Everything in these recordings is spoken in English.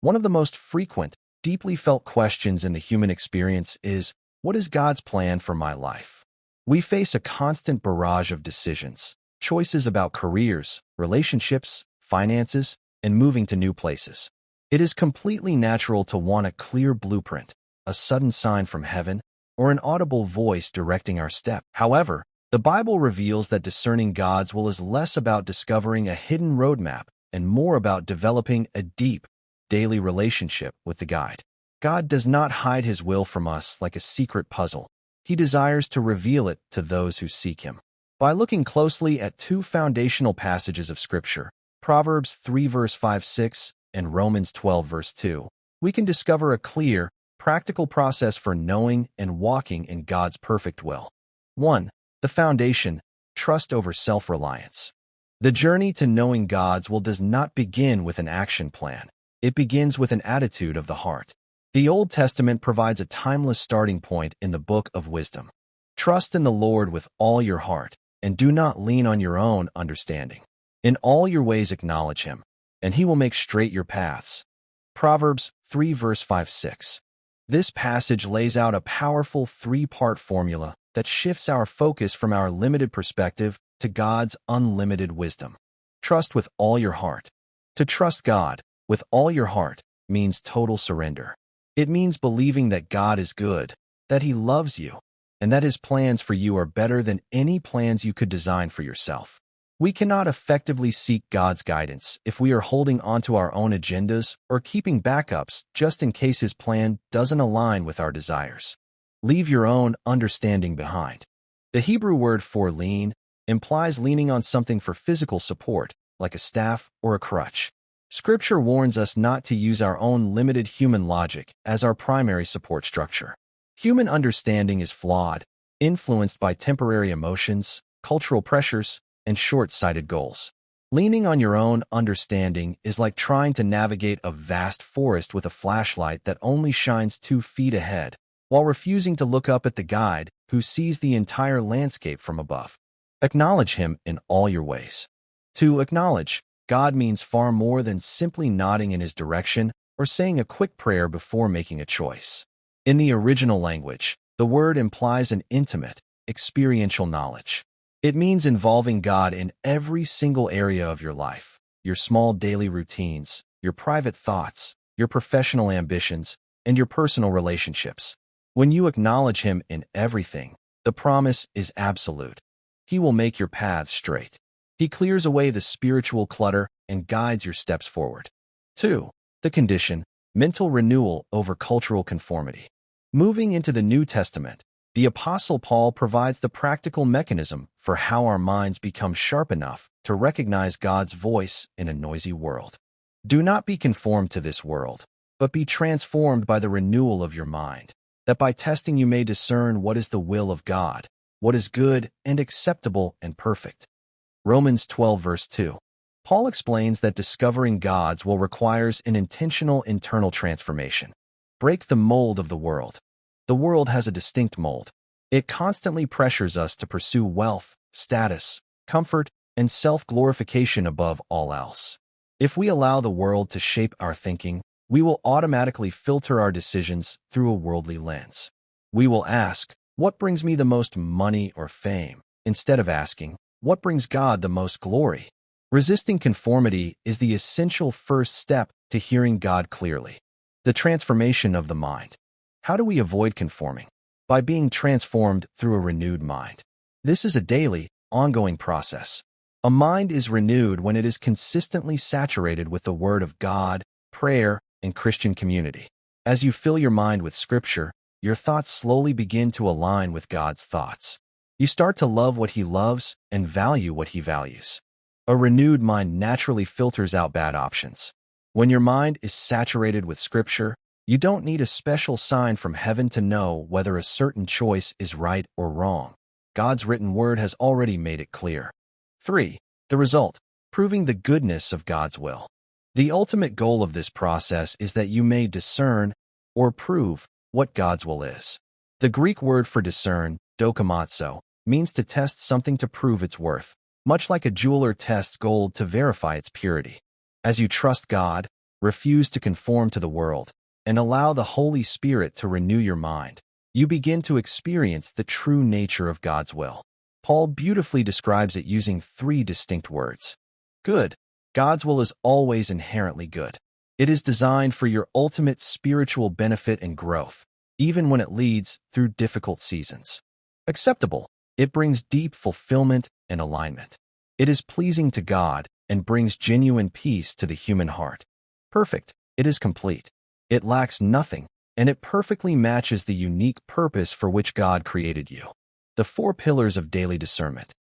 One of the most frequent, deeply felt questions in the human experience is, what is God's plan for my life? We face a constant barrage of decisions, choices about careers, relationships, finances, and moving to new places. It is completely natural to want a clear blueprint, a sudden sign from heaven, or an audible voice directing our step. However, the Bible reveals that discerning God's will is less about discovering a hidden roadmap and more about developing a deep, daily relationship with the guide. God does not hide his will from us like a secret puzzle. He desires to reveal it to those who seek him. By looking closely at two foundational passages of Scripture, Proverbs 3 verse 5-6 and Romans 12 verse 2, we can discover a clear, practical process for knowing and walking in God's perfect will. 1. The foundation, trust over self-reliance. The journey to knowing God's will does not begin with an action plan. It begins with an attitude of the heart. The Old Testament provides a timeless starting point in the Book of Wisdom. Trust in the Lord with all your heart, and do not lean on your own understanding. In all your ways acknowledge him, and he will make straight your paths. Proverbs 3 verse 5-6. This passage lays out a powerful three-part formula that shifts our focus from our limited perspective to God's unlimited wisdom. Trust with all your heart. To trust God with all your heart means total surrender. It means believing that God is good, that he loves you, and that his plans for you are better than any plans you could design for yourself. We cannot effectively seek God's guidance if we are holding onto our own agendas or keeping backups just in case his plan doesn't align with our desires. Leave your own understanding behind. The Hebrew word for lean implies leaning on something for physical support, like a staff or a crutch. Scripture warns us not to use our own limited human logic as our primary support structure. Human understanding is flawed, influenced by temporary emotions, cultural pressures, and short-sighted goals. Leaning on your own understanding is like trying to navigate a vast forest with a flashlight that only shines 2 feet ahead, while refusing to look up at the guide who sees the entire landscape from above. Acknowledge him in all your ways. To acknowledge God means far more than simply nodding in his direction or saying a quick prayer before making a choice. In the original language, the word implies an intimate, experiential knowledge. It means involving God in every single area of your life, your small daily routines, your private thoughts, your professional ambitions, and your personal relationships. When you acknowledge him in everything, the promise is absolute. He will make your paths straight. He clears away the spiritual clutter and guides your steps forward. 2. The condition, mental renewal over cultural conformity. Moving into the New Testament, the Apostle Paul provides the practical mechanism for how our minds become sharp enough to recognize God's voice in a noisy world. Do not be conformed to this world, but be transformed by the renewal of your mind, that by testing you may discern what is the will of God, what is good and acceptable and perfect. Romans 12 verse 2. Paul explains that discovering God's will requires an intentional internal transformation. Break the mold of the world. The world has a distinct mold. It constantly pressures us to pursue wealth, status, comfort, and self-glorification above all else. If we allow the world to shape our thinking, we will automatically filter our decisions through a worldly lens. We will ask, what brings me the most money or fame, instead of asking, what brings God the most glory? Resisting conformity is the essential first step to hearing God clearly. The transformation of the mind. How do we avoid conforming? By being transformed through a renewed mind. This is a daily, ongoing process. A mind is renewed when it is consistently saturated with the Word of God, prayer, and Christian community. As you fill your mind with Scripture, your thoughts slowly begin to align with God's thoughts. You start to love what he loves and value what he values. A renewed mind naturally filters out bad options. When your mind is saturated with Scripture, you don't need a special sign from heaven to know whether a certain choice is right or wrong. God's written word has already made it clear. 3. The result, proving the goodness of God's will. The ultimate goal of this process is that you may discern or prove what God's will is. The Greek word for discern, dokimazo, means to test something to prove its worth, much like a jeweler tests gold to verify its purity. As you trust God, Refuse to conform to the world, and allow the Holy Spirit to renew your mind. You begin to experience the true nature of God's will. Paul beautifully describes it using 3 distinct words. Good. God's will is always inherently good. It is designed for your ultimate spiritual benefit and growth, even when it leads through difficult seasons. Acceptable. It brings deep fulfillment and alignment. It is pleasing to God and brings genuine peace to the human heart. Perfect. It is complete. It lacks nothing, and it perfectly matches the unique purpose for which God created you. The 4 pillars of daily discernment.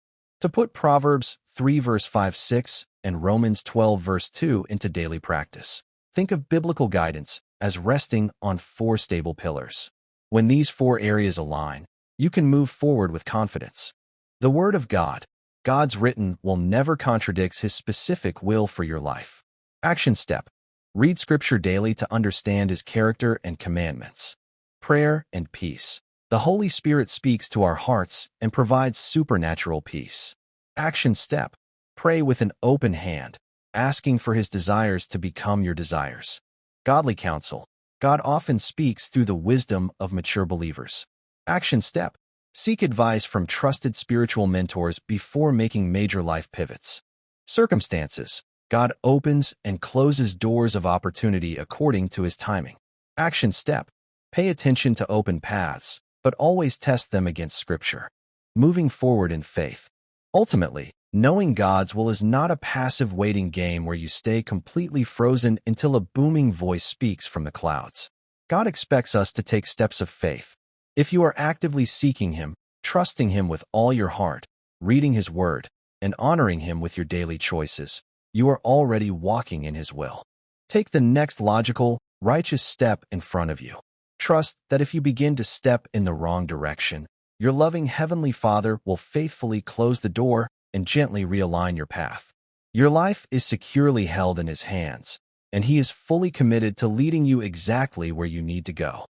To put Proverbs 3 verse 5-6 and Romans 12 verse 2 into daily practice, think of biblical guidance as resting on 4 stable pillars. When these 4 areas align, you can move forward with confidence. The Word of God, God's written, will never contradict His specific will for your life. Action step. Read Scripture daily to understand His character and commandments. Prayer and peace. The Holy Spirit speaks to our hearts and provides supernatural peace. Action step. Pray with an open hand, asking for His desires to become your desires. Godly counsel. God often speaks through the wisdom of mature believers. Action step. Seek advice from trusted spiritual mentors before making major life pivots. Circumstances. God opens and closes doors of opportunity according to His timing. Action step. Pay attention to open paths, but always test them against Scripture. Moving forward in faith. Ultimately, knowing God's will is not a passive waiting game where you stay completely frozen until a booming voice speaks from the clouds. God expects us to take steps of faith. If you are actively seeking Him, trusting Him with all your heart, reading His Word, and honoring Him with your daily choices, you are already walking in His will. Take the next logical, righteous step in front of you. Trust that if you begin to step in the wrong direction, your loving Heavenly Father will faithfully close the door and gently realign your path. Your life is securely held in His hands, and He is fully committed to leading you exactly where you need to go.